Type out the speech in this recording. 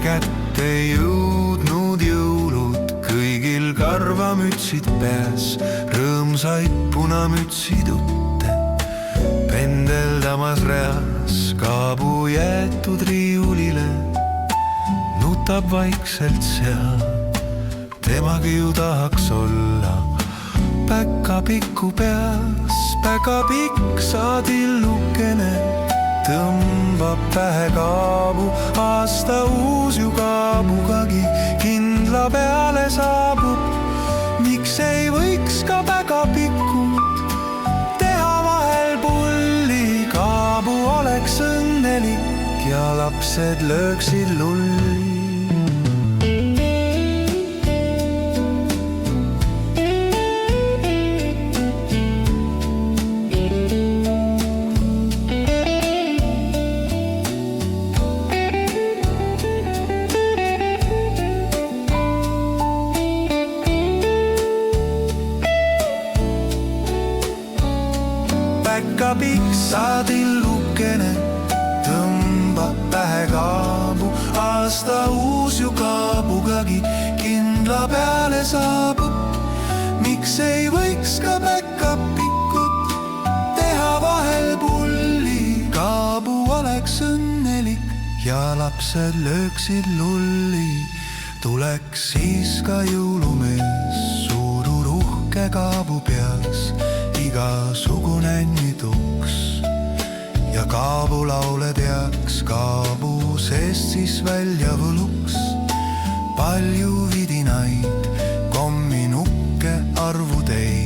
kätte jõudnud jõulud, kõigil karvamütsid peas, rõõmsaid punamütsi tutte, pendeldamas reas kaabu jäetud riiulile, nutab vaikselt seal. Temagi ju tahaks olla päkapiku peas, päkapikk saadillukene tõmbab pähe kaabu, aasta uus ju kaabugagi kindla peale saabub. Miks ei võiks ka päkapikud teha vahel pulli, kaabu oleks õnnelik ja lapsed lööksid lulli. Päkapikk saadillukene tõmbab pähe kaabu, aasta uus ju kaabugagi kindla peale saabub. Miks ei võiks ka päkapikud teha vahel pulli, kaabu oleks õnnelik ja lapsed lööksid lulli. Tuleks siis ka jõulumees, suur uhke kaabu peas, igasugune nänituks ja kaabulaule teaks, kaabu seest siis välja võluks. Palju vidinaid, komminukke, arvuteid.